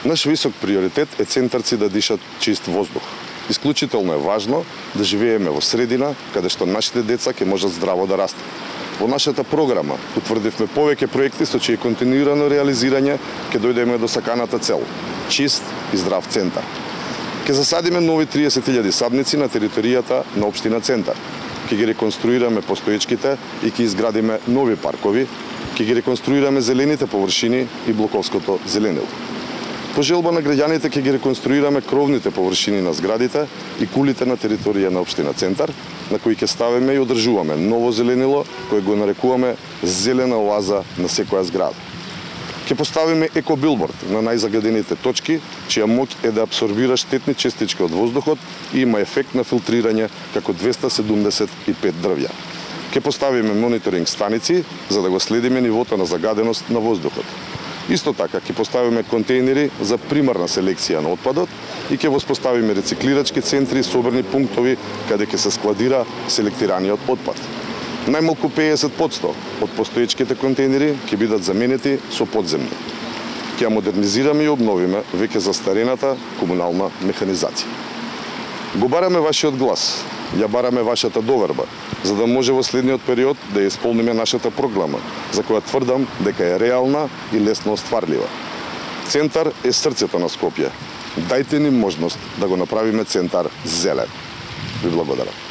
Наш висок приоритет е центарци да дишат чист воздух. Исклучително е важно да живееме во средина каде што нашите деца ќе можат здраво да растат. Во нашата програма утврдивме повеќе проекти со чие континуирано реализирање ќе дојдеме до саканата цел – чист и здрав центар. Ќе засадиме нови 30.000 садници на територијата на општина Центар. Ќе ги реконструираме постоечките и ќе изградиме нови паркови, ќе ги реконструираме зелените површини и блоковското зеленило. По желба на граѓаните ќе ги реконструираме кровните површини на зградите и кулите на територија на општина Центар, на кои ќе ставиме и одржуваме ново зеленило, кое го нарекуваме зелена оаза на секоја зграда. Ќе поставиме екобилборд на најзагадените точки, чија моќ е да абсорбира штетни честички од воздухот и има ефект на филтрирање како 275 дрвја. Ќе поставиме мониторинг станици за да го следиме нивото на загаденост на воздухот. Исто така ќе поставиме контејнери за примарна селекција на отпадот и ќе воспоставиме рециклирачки центри и собрани пунктови каде ќе се складира селектираниот отпад. Најмалку 50% од постоечките контејнери ќе бидат заменети со подземни. Ќе ја модернизираме и обновиме веќе застарената комунална механизација. Го бараме вашиот глас, ја бараме вашата доверба, за да може во следниот период да ја исполниме нашата програма, за која тврдам дека е реална и лесно остварлива. Центар е срцето на Скопје. Дајте ни можност да го направиме Центар зелен. Ви благодарам.